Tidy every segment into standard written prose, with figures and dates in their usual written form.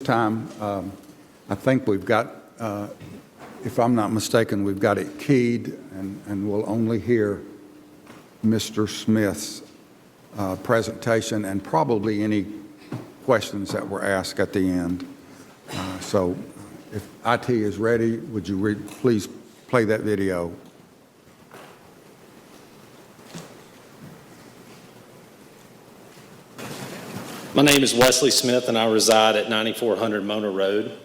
Time, I think we've got, if I'm not mistaken, we've got it keyed, and we'll only hear Mr. Smith's presentation and probably any questions that were asked at the end. So if IT is ready, would you please play that video? My name is Wesley Smith, and I reside at 9400 Mona Road.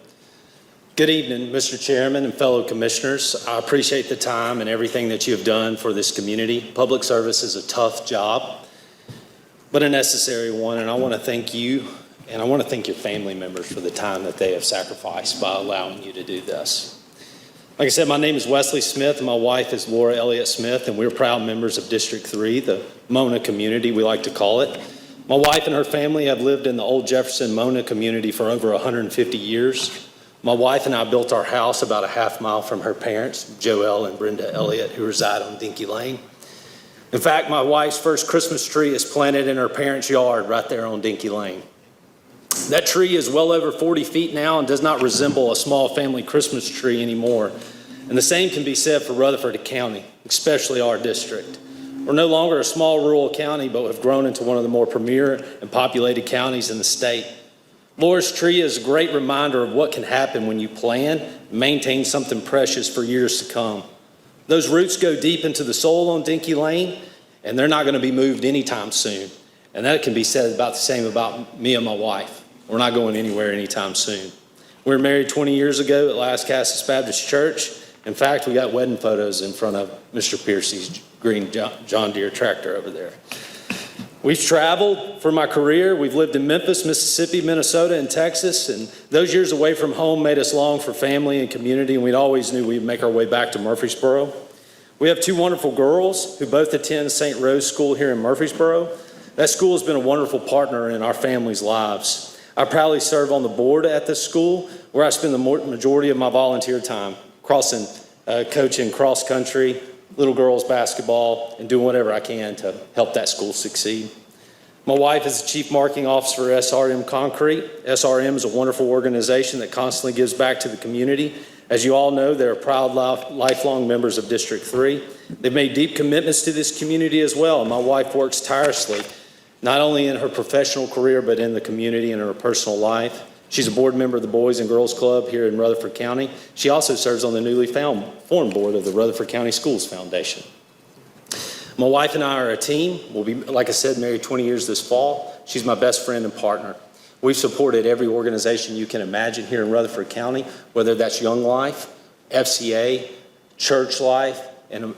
Good evening, Mr. Chairman and fellow commissioners. I appreciate the time and everything that you have done for this community. Public service is a tough job, but a necessary one, and I want to thank you, and I want to thank your family members for the time that they have sacrificed by allowing you to do this. Like I said, my name is Wesley Smith, and my wife is Laura Elliott Smith, and we're proud members of District 3, the Mona community, we like to call it. My wife and her family have lived in the old Jefferson Mona community for over 150 years. My wife and I built our house about a half mile from her parents, Joelle and Brenda Elliott, who reside on Dinky Lane. In fact, my wife's first Christmas tree is planted in her parents' yard right there on Dinky Lane. That tree is well over 40 feet now and does not resemble a small family Christmas tree anymore. And the same can be said for Rutherford County, especially our district. We're no longer a small rural county, but have grown into one of the more premier and populated counties in the state. Laura's tree is a great reminder of what can happen when you plan and maintain something precious for years to come. Those roots go deep into the soil on Dinky Lane, and they're not going to be moved anytime soon. And that can be said about the same about me and my wife. We're not going anywhere anytime soon. We were married 20 years ago at Las Casas Baptist Church. In fact, we got wedding photos in front of Mr. Piercy's green John Deere tractor over there. We've traveled for my career. We've lived in Memphis, Mississippi, Minnesota, and Texas, and those years away from home made us long for family and community, and we always knew we'd make our way back to Murfreesboro. We have two wonderful girls who both attend St. Rose School here in Murfreesboro. That school has been a wonderful partner in our family's lives. I proudly serve on the board at this school, where I spend the majority of my volunteer time coaching cross country, little girls basketball, and doing whatever I can to help that school succeed. My wife is the Chief Marketing Officer for SRM Concrete. SRM is a wonderful organization that constantly gives back to the community. As you all know, they're proud lifelong members of District 3. They've made deep commitments to this community as well, and my wife works tirelessly, not only in her professional career, but in the community and in her personal life. She's a board member of the Boys and Girls Club here in Rutherford County. She also serves on the newly formed board of the Rutherford County Schools Foundation. My wife and I are a team. We'll be, like I said, married 20 years this fall. She's my best friend and partner. We've supported every organization you can imagine here in Rutherford County, whether that's Young Life, FCA, Church Life, and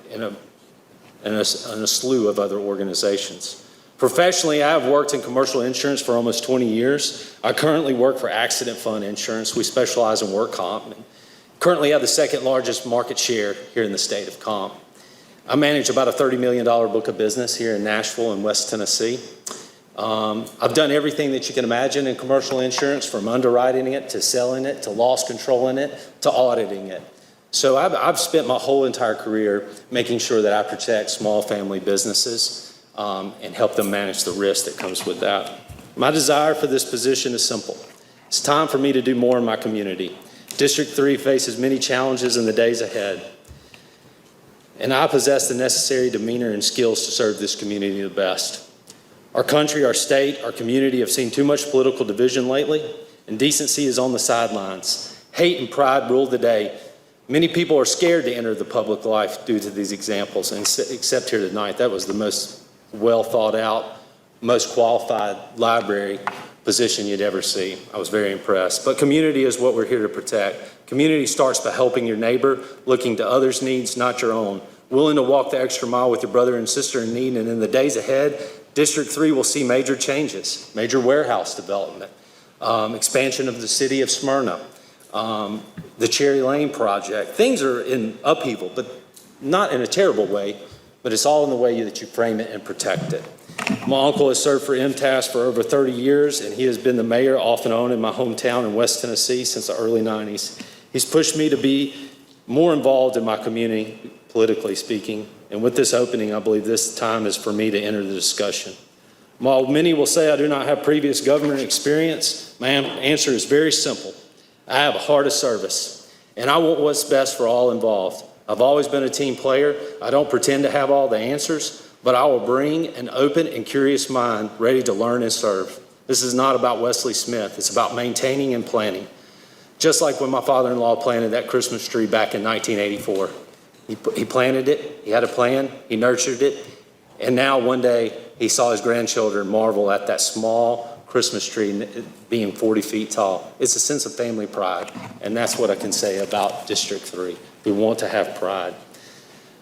a slew of other organizations. Professionally, I have worked in commercial insurance for almost 20 years. I currently work for Accident Fund Insurance. We specialize in work comp. And currently have the second largest market share here in the state of comp. I manage about a $30 million book of business here in Nashville and West Tennessee. I've done everything that you can imagine in commercial insurance, from underwriting it to selling it to loss controlling it to auditing it. So I've spent my whole entire career making sure that I protect small family businesses and help them manage the risk that comes with that. My desire for this position is simple. It's time for me to do more in my community. District 3 faces many challenges in the days ahead, and I possess the necessary demeanor and skills to serve this community the best. Our country, our state, our community have seen too much political division lately, and decency is on the sidelines. Hate and pride rule the day. Many people are scared to enter the public life due to these examples, and except here tonight, that was the most well thought out, most qualified library position you'd ever see. I was very impressed. But community is what we're here to protect. Community starts by helping your neighbor, looking to others' needs, not your own, willing to walk the extra mile with your brother and sister in need. And in the days ahead, District 3 will see major changes, major warehouse development, expansion of the city of Smyrna, the Cherry Lane project. Things are in upheaval, but not in a terrible way, but it's all in the way that you frame it and protect it. My uncle has served for MTAS for over 30 years, and he has been the mayor off and on in my hometown in West Tennessee since the early 90s. He's pushed me to be more involved in my community, politically speaking, and with this opening, I believe this time is for me to enter the discussion. While many will say I do not have previous government experience, my answer is very simple. I have a heart of service, and I want what's best for all involved. I've always been a team player. I don't pretend to have all the answers, but I will bring an open and curious mind ready to learn and serve. This is not about Wesley Smith. It's about maintaining and planning. Just like when my father-in-law planted that Christmas tree back in 1984. He planted it, he had a plan, he nurtured it, and now one day he saw his grandchildren marvel at that small Christmas tree being 40 feet tall. It's a sense of family pride, and that's what I can say about District 3. We want to have pride.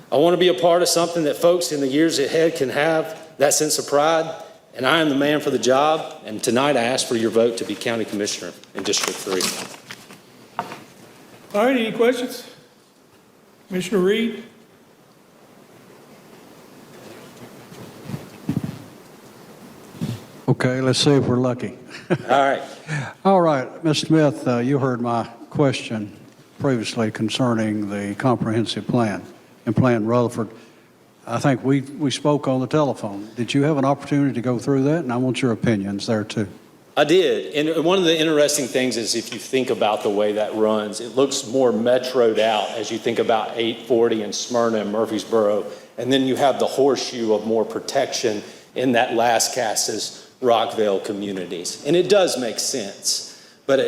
I want to be a part of something that folks in the years ahead can have that sense of pride, and I am the man for the job, and tonight I ask for your vote to be County Commissioner in District 3. All right, any questions? Commissioner Reed? Okay, let's see if we're lucky. All right. All right, Mr. Smith, you heard my question previously concerning the comprehensive plan and Plan Rutherford. I think we spoke on the telephone. Did you have an opportunity to go through that? And I want your opinions there too. I did. And one of the interesting things is if you think about the way that runs, it looks more metroed out as you think about 840 and Smyrna and Murfreesboro. And then you have the horseshoe of more protection in that Las Casas, Rockville communities. And it does make sense. But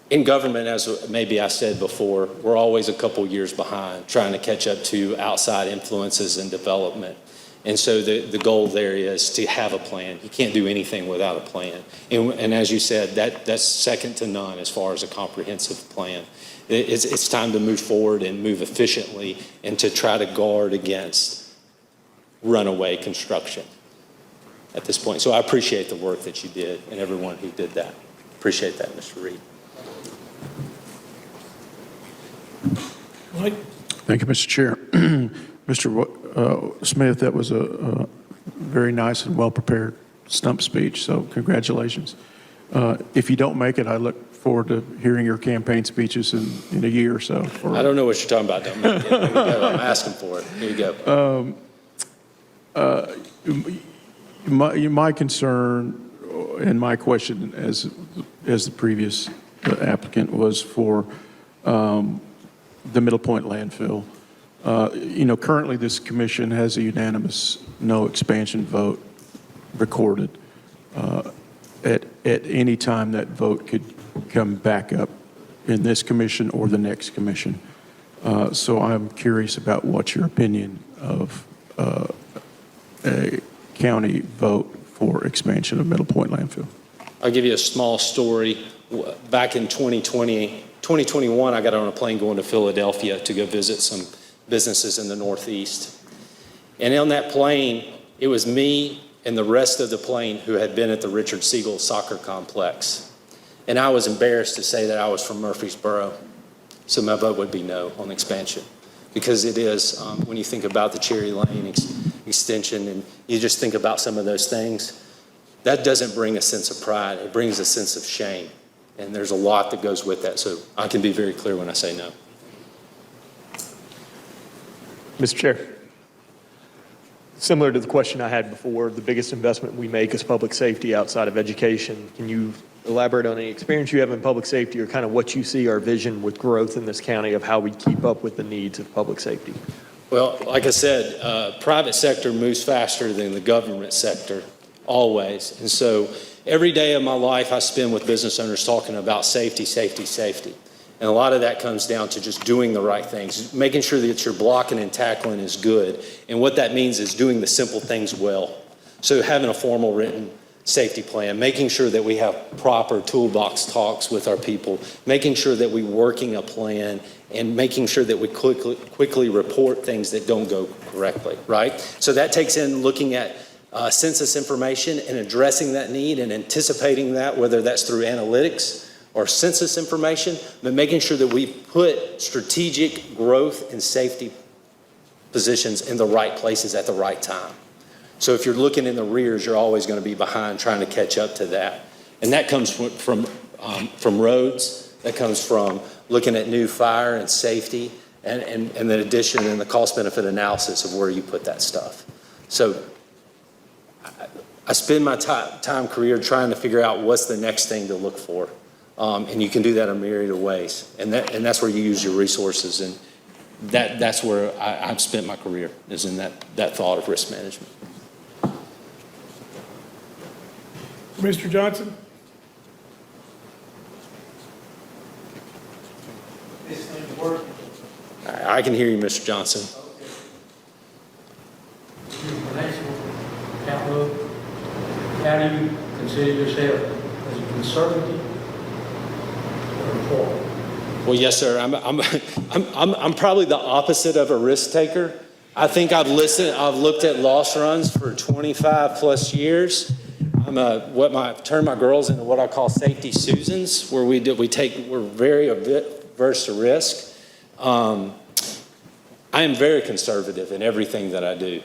in government, as maybe I said before, we're always a couple years behind trying to catch up to outside influences and development. And so the goal there is to have a plan. You can't do anything without a plan. And as you said, that's second to none as far as a comprehensive plan. It's time to move forward and move efficiently and to try to guard against runaway construction at this point. So I appreciate the work that you did and everyone who did that. Appreciate that, Mr. Reed. Mike? Thank you, Mr. Chair. Mr. Smith, that was a very nice and well-prepared stump speech, so congratulations. If you don't make it, I look forward to hearing your campaign speeches in a year or so. I don't know what you're talking about. Don't make it. Here we go. I'm asking for it. Here you go. My concern and my question as the previous applicant was for the Middle Point landfill. Currently this commission has a unanimous no expansion vote recorded. At any time that vote could come back up in this commission or the next commission. So I'm curious about what your opinion of a county vote for expansion of Middle Point landfill. I'll give you a small story. Back in 2021, I got on a plane going to Philadelphia to go visit some businesses in the Northeast. And on that plane, it was me and the rest of the plane who had been at the Richard Siegel soccer complex. And I was embarrassed to say that I was from Murfreesboro. So my vote would be no on expansion. Because it is, when you think about the Cherry Lane extension and you just think about some of those things, that doesn't bring a sense of pride. It brings a sense of shame. And there's a lot that goes with that. So I can be very clear when I say no. Mr. Chair, similar to the question I had before, the biggest investment we make is public safety outside of education. Can you elaborate on any experience you have in public safety or kind of what you see our vision with growth in this county of how we keep up with the needs of public safety? Well, like I said, private sector moves faster than the government sector, always. And so every day of my life I spend with business owners talking about safety, safety, safety. And a lot of that comes down to just doing the right things, making sure that your blocking and tackling is good. And what that means is doing the simple things well. So having a formal written safety plan, making sure that we have proper toolbox talks with our people, making sure that we're working a plan, and making sure that we quickly report things that don't go correctly, right? So that takes in looking at census information and addressing that need and anticipating that, whether that's through analytics or census information, but making sure that we put strategic growth and safety positions in the right places at the right time. So if you're looking in the rears, you're always going to be behind trying to catch up to that. And that comes from roads, that comes from looking at new fire and safety, and the addition and the cost benefit analysis of where you put that stuff. So I spend my time career trying to figure out what's the next thing to look for. And you can do that in a myriad of ways. And that's where you use your resources. And that's where I've spent my career, is in that thought of risk management. Mr. Johnson? This thing's working. I can hear you, Mr. Johnson. Financial outlook, how do you consider yourself as a conservative or a forward? Well, yes, sir. I'm probably the opposite of a risk taker. I think I've looked at loss runs for 25 plus years. I've turned my girls into what I call safety Susans, where we're very averse to risk. I am very conservative in everything that I do,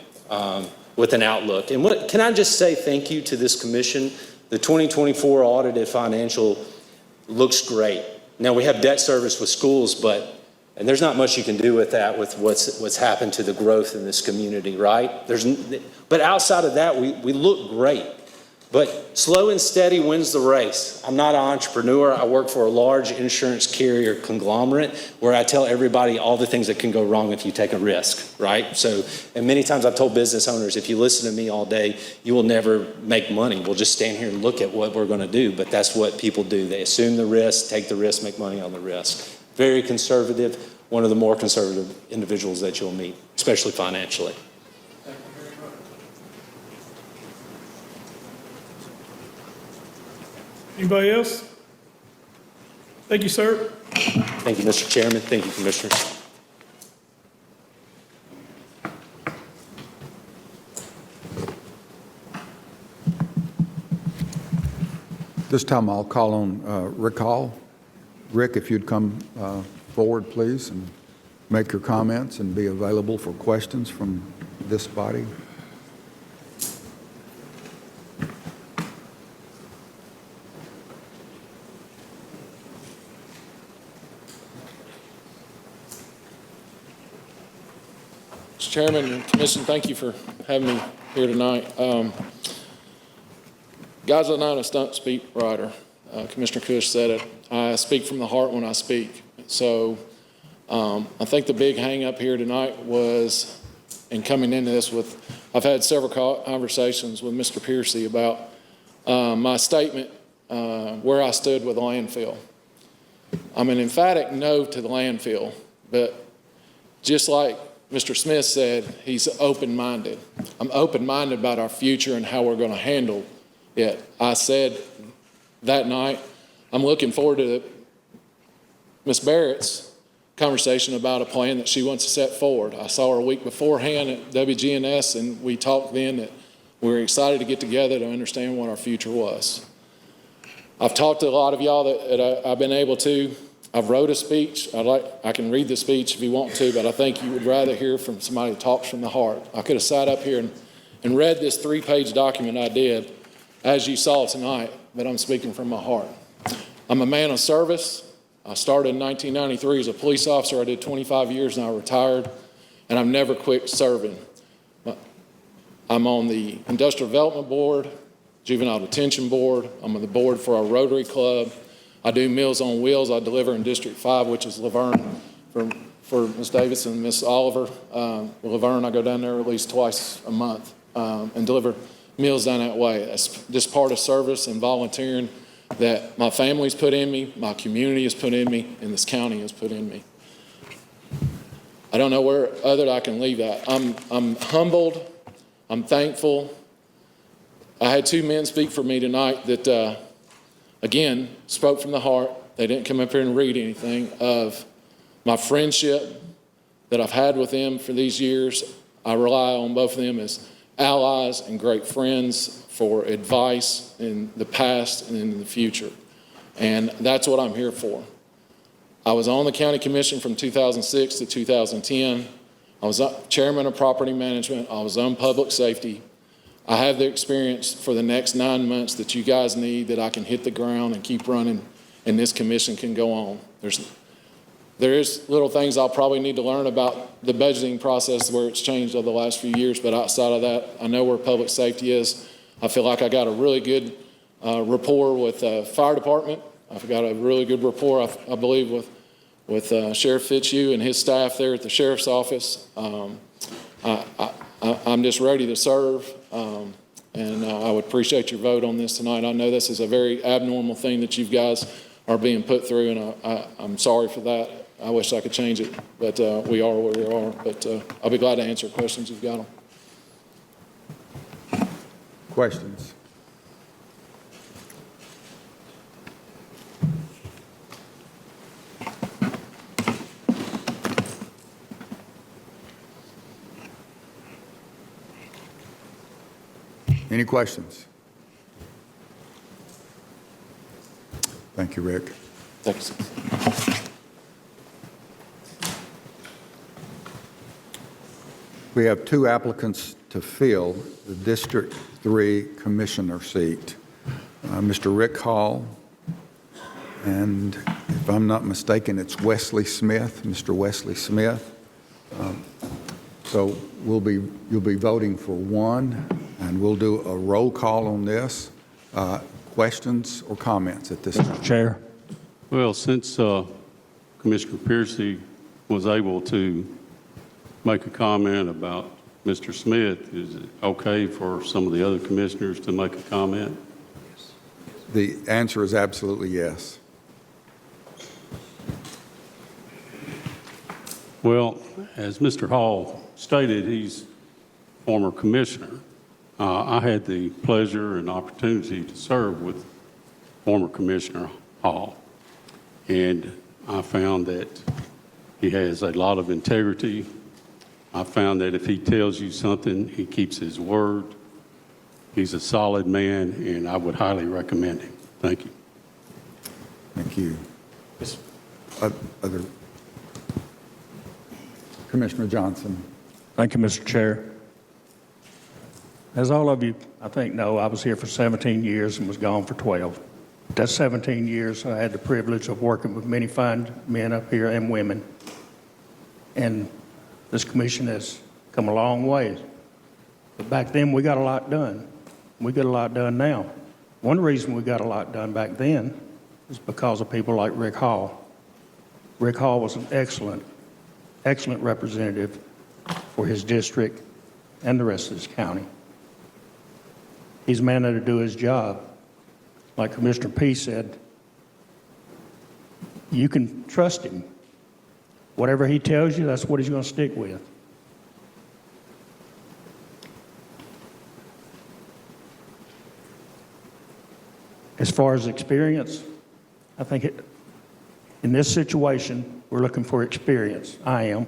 with an outlook. And can I just say thank you to this commission? The 2024 audited financial looks great. Now, we have debt service with schools, and there's not much you can do with that, with what's happened to the growth in this community, right? But outside of that, we look great. But slow and steady wins the race. I'm not an entrepreneur. I work for a large insurance carrier conglomerate where I tell everybody all the things that can go wrong if you take a risk, right? So, and many times I've told business owners, if you listen to me all day, you will never make money. We'll just stand here and look at what we're going to do. But that's what people do. They assume the risk, take the risk, make money on the risk. Very conservative, one of the more conservative individuals that you'll meet, especially financially. Anybody else? Thank you, sir. Thank you, Mr. Chairman. Thank you, Commissioners. This time I'll call on Rick Hall. Rick, if you'd come forward, please, and make your comments and be available for questions from this body. Mr. Chairman and Commission, thank you for having me here tonight. Guys, I'm not a stunt speak writer. Commissioner Cush said it. I speak from the heart when I speak. So I think the big hang up here tonight was, in coming into this I've had several conversations with Mr. Piercy about my statement, where I stood with the landfill. I'm an emphatic no to the landfill, but just like Mr. Smith said, he's open-minded. I'm open-minded about our future and how we're going to handle it. I said that night, I'm looking forward to Ms. Barrett's conversation about a plan that she wants to set forward. I saw her a week beforehand at WGNS, and we talked then that we were excited to get together to understand what our future was. I've talked to a lot of y'all that I've been able to. I've wrote a speech. I can read the speech if you want to, but I think you would rather hear from somebody who talks from the heart. I could have sat up here and read this 3-page document I did, as you saw tonight, but I'm speaking from my heart. I'm a man of service. I started in 1993 as a police officer. I did 25 years and I retired, and I've never quit serving. I'm on the Industrial Development Board, Juvenile Detention Board. I'm on the board for our Rotary Club. I do Meals on Wheels. I deliver in District 5, which is Laverne, for Ms. Davis and Ms. Oliver. Laverne, I go down there at least twice a month and deliver meals down that way. That's just part of service and volunteering that my family's put in me, my community has put in me, and this county has put in me. I don't know where other I can leave that. I'm humbled. I'm thankful. I had 2 men speak for me tonight that again, spoke from the heart. They didn't come up here and read anything of my friendship that I've had with them for these years. I rely on both of them as allies and great friends for advice in the past and in the future. And that's what I'm here for. I was on the county commission from 2006 to 2010. I was chairman of property management. I was on public safety. I have the experience for the next 9 months that you guys need, that I can hit the ground and keep running, and this commission can go on. There is little things I'll probably need to learn about the budgeting process where it's changed over the last few years, but outside of that, I know where public safety is. I feel like I got a really good rapport with the fire department. I've got a really good rapport, I believe, with Sheriff Fitzhugh and his staff there at the sheriff's office. I'm just ready to serve, and I would appreciate your vote on this tonight. I know this is a very abnormal thing that you guys are being put through, and I'm sorry for that. I wish I could change it, but we are where we are. But I'll be glad to answer questions if you've got them. Questions? Any questions? Thank you, Rick. Thanks. We have two applicants to fill the District 3 Commissioner seat. Mr. Rick Hall, and if I'm not mistaken, it's Wesley Smith, Mr. Wesley Smith. So you'll be voting for one, and we'll do a roll call on this. Questions or comments at this time? Chair. Well, since Commissioner Piercy was able to make a comment about Mr. Smith, is it okay for some of the other commissioners to make a comment? The answer is absolutely yes. Well, as Mr. Hall stated, he's former commissioner. I had the pleasure and opportunity to serve with former Commissioner Hall, and I found that he has a lot of integrity. I found that if he tells you something, he keeps his word. He's a solid man, and I would highly recommend him. Thank you. Thank you. Other Commissioner Johnson. Thank you, Mr. Chair. As all of you, I think, know, I was here for 17 years and was gone for 12. That 17 years, I had the privilege of working with many fine men up here and women. And this commission has come a long way. But back then, we got a lot done. We get a lot done now. One reason we got a lot done back then is because of people like Rick Hall. Rick Hall was an excellent representative for his district and the rest of this county. He's a man that'll do his job. Like Commissioner P. said, you can trust him. Whatever he tells you, that's what he's going to stick with. As far as experience, I think in this situation, we're looking for experience. I am.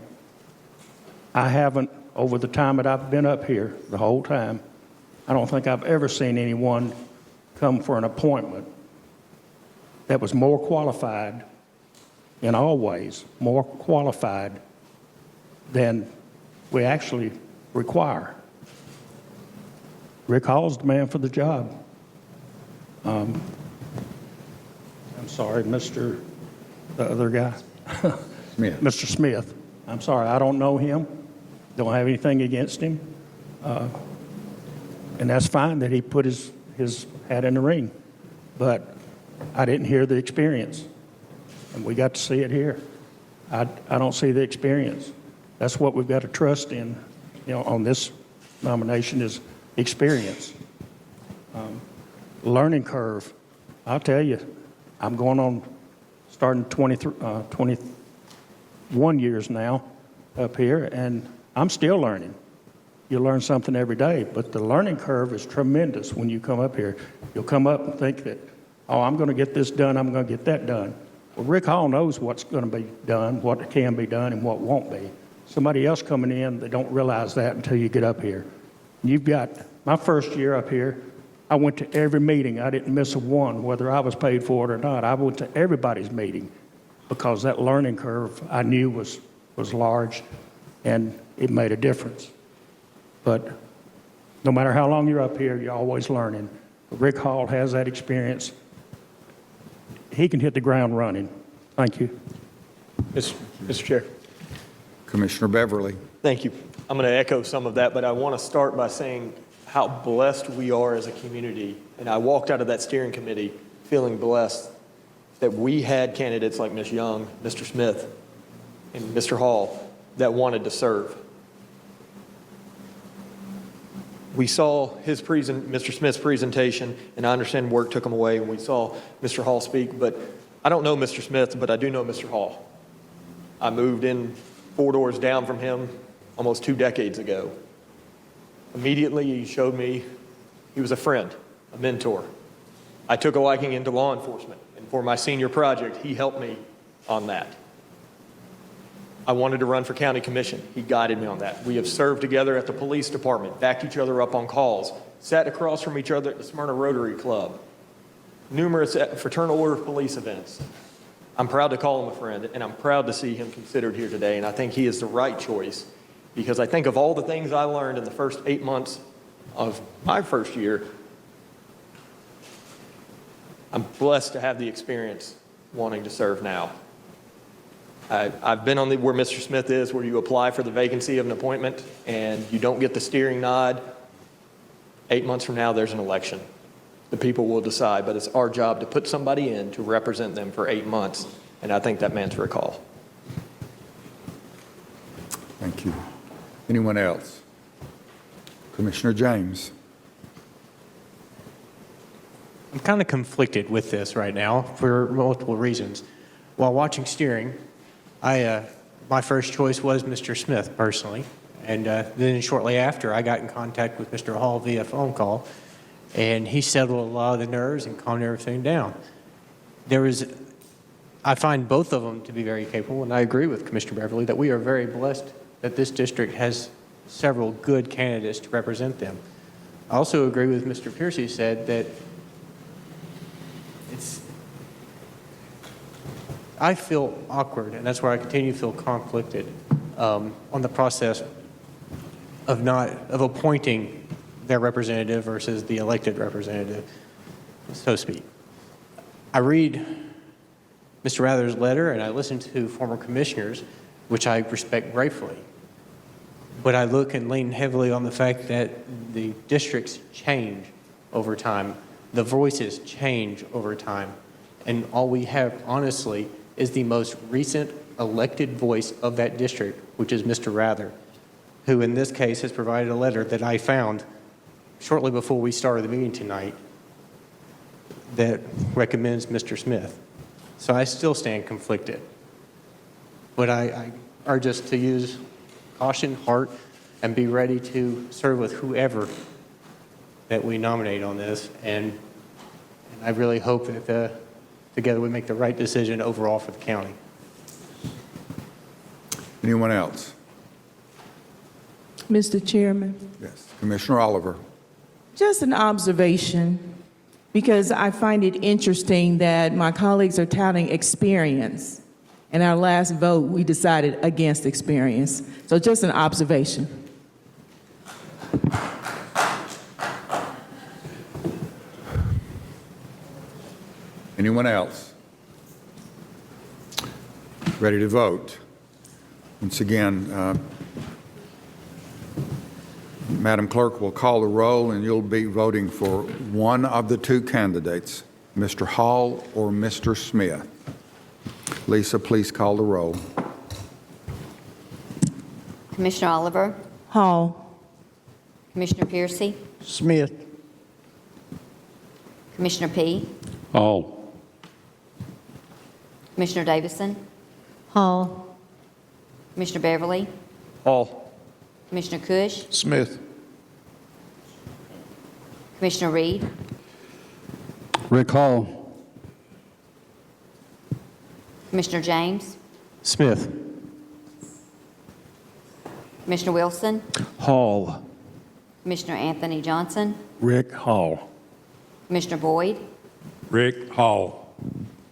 I haven't, over the time that I've been up here, the whole time, I don't think I've ever seen anyone come for an appointment that was more qualified, in all ways, more qualified than we actually require. Rick Hall's the man for the job. I'm sorry, the other guy, Smith. Mr. Smith. I'm sorry, I don't know him. Don't have anything against him. And that's fine that he put his hat in the ring. But I didn't hear the experience. And we got to see it here. I don't see the experience. That's what we've got to trust in, on this nomination is experience. Learning curve. I'll tell you, I'm going on starting 21 years now up here, and I'm still learning. You learn something every day, but the learning curve is tremendous when you come up here. You'll come up and think that, oh, I'm going to get this done, I'm going to get that done. Well, Rick Hall knows what's going to be done, what can be done, and what won't be. Somebody else coming in, they don't realize that until you get up here. You've got, my first year up here, I went to every meeting. I didn't miss a one, whether I was paid for it or not. I went to everybody's meeting because that learning curve I knew was large, and it made a difference. But no matter how long you're up here, you're always learning. Rick Hall has that experience. He can hit the ground running. Thank you. Mr. Chair. Commissioner Beverly. Thank you. I'm going to echo some of that, but I want to start by saying how blessed we are as a community. And I walked out of that steering committee feeling blessed that we had candidates like Ms. Young, Mr. Smith, and Mr. Hall that wanted to serve. We saw Mr. Smith's presentation, and I understand work took him away, and we saw Mr. Hall speak, but I don't know Mr. Smith, but I do know Mr. Hall. I moved in 4 doors down from him almost 2 decades ago. Immediately, he showed me he was a friend, a mentor. I took a liking into law enforcement, and for my senior project, he helped me on that. I wanted to run for county commission. He guided me on that. We have served together at the police department, backed each other up on calls, sat across from each other at the Smyrna Rotary Club, numerous fraternal order of police events. I'm proud to call him a friend, and I'm proud to see him considered here today, and I think he is the right choice because I think of all the things I learned in the first 8 months of my first year, I'm blessed to have the experience wanting to serve now. I've been on where Mr. Smith is, where you apply for the vacancy of an appointment and you don't get the steering nod. 8 months from now, there's an election. The people will decide, but it's our job to put somebody in to represent them for 8 months, and I think that man's for a call. Thank you. Anyone else? Commissioner James. I'm kind of conflicted with this right now for multiple reasons. While watching steering, my first choice was Mr. Smith personally, and then shortly after I got in contact with Mr. Hall via phone call, and he settled a lot of the nerves and calmed everything down. I find both of them to be very capable, and I agree with Commissioner Beverly that we are very blessed that this district has several good candidates to represent them. I also agree with Mr. Piercy said that I feel awkward, and that's where I continue to feel conflicted on the process of appointing their representative versus the elected representative, so to speak. I read Mr. Rather's letter, and I listen to former commissioners, which I respect gratefully. But I look and lean heavily on the fact that the districts change over time. The voices change over time. And all we have, honestly, is the most recent elected voice of that district, which is Mr. Rather, who in this case has provided a letter that I found shortly before we started the meeting tonight that recommends Mr. Smith. So I still stand conflicted. But I urge us to use caution, heart, and be ready to serve with whoever that we nominate on this. And I really hope that together we make the right decision overall for the county. Anyone else? Mr. Chairman, Yes. Commissioner Oliver. just an observation, because I find it interesting that my colleagues are touting experience. In our last vote, we decided against experience. So just an observation. Anyone else? Ready to vote? Once again, Madam Clerk will call the roll, and you'll be voting for one of the two candidates, Mr. Hall or Mr. Smith. Lisa, please call the roll. Commissioner Oliver, Hall. Commissioner Piercy, Smith. Commissioner P., Hall. Commissioner Davison, Hall. Commissioner Beverly, Hall. Commissioner Cush, Smith. Commissioner Reed, Rick Hall. Commissioner James, Smith. Commissioner Wilson, Hall. Commissioner Anthony Johnson, Rick Hall. Commissioner Boyd, Rick Hall.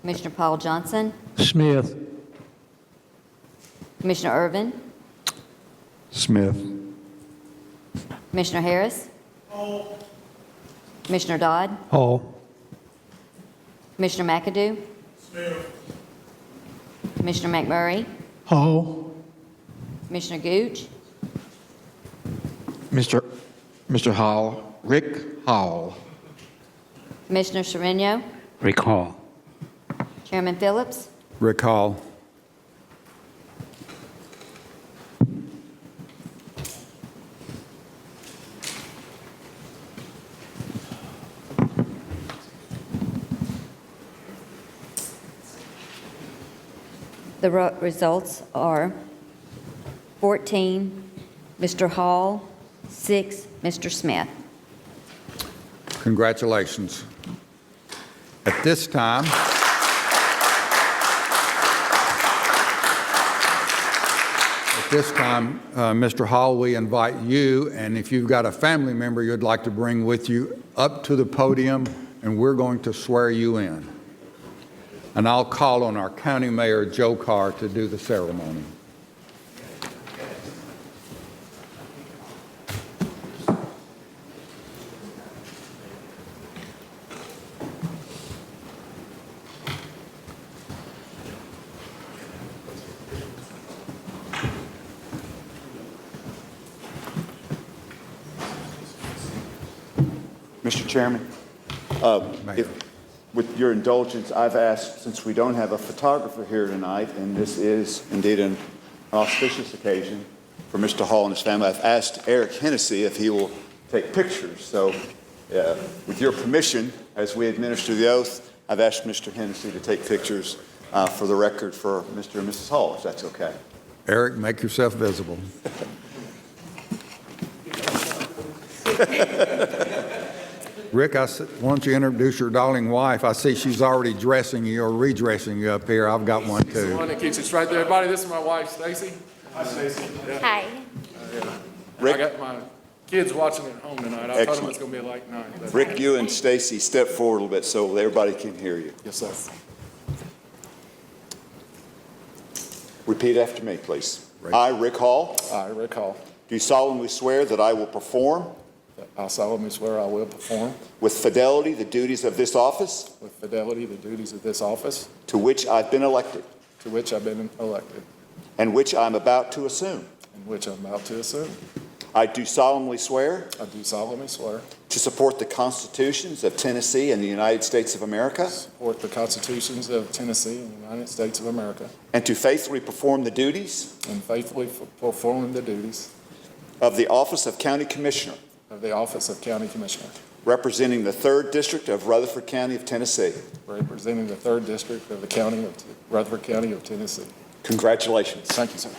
Commissioner Paul Johnson, Smith. Commissioner Irvin, Smith. Commissioner Harris, Commissioner Dodd, Hall. Commissioner McAdoo, Commissioner McMurray, Hall. Commissioner Gooch, Mr. Hall, Rick Hall. Commissioner Sereno, Rick Hall. Chairman Phillips, Rick Hall. the results are 14, Mr. Hall, 6, Mr. Smith. Congratulations. At this time, Mr. Hall, we invite you, and if you've got a family member you'd like to bring with you, up to the podium, and we're going to swear you in. And I'll call on our County Mayor, Joe Carr, to do the ceremony. Mr. Chairman, with your indulgence, I've asked, since we don't have a photographer here tonight, and this is indeed an auspicious occasion for Mr. Hall and his family, I've asked Eric Hennessy if he will take pictures. So with your permission, as we administer the oath, I've asked Mr. Hennessy to take pictures for the record for Mr. and Mrs. Hall, if that's okay. Eric, make yourself visible. Rick, why don't you introduce your darling wife? I see she's already dressing you or redressing you up here. I've got one too. She's the one that keeps it straight there. Everybody, this is my wife, Stacy. Hi, Stacy. Yeah. Hi. Rick? I got my kids watching at home tonight. I told them it's going to be a late night. But... Rick, you and Stacy step forward a little bit so everybody can hear you. Yes, sir. Repeat after me, please. I, Rick Hall, I, Rick Hall, do solemnly swear that I will perform I solemnly swear I will perform with fidelity the duties of this office with fidelity the duties of this office to which I've been elected to which I've been elected and which I'm about to assume. and which I'm about to assume. I do solemnly swear I do solemnly swear to support the constitutions of Tennessee and the United States of America to support the constitutions of Tennessee and the United States of America and to faithfully perform the duties and faithfully perform the duties of the office of County Commissioner of the office of County Commissioner representing the 3rd District of Rutherford County of Tennessee. representing the 3rd District of the County of Rutherford County of Tennessee. Congratulations. Thank you, sir.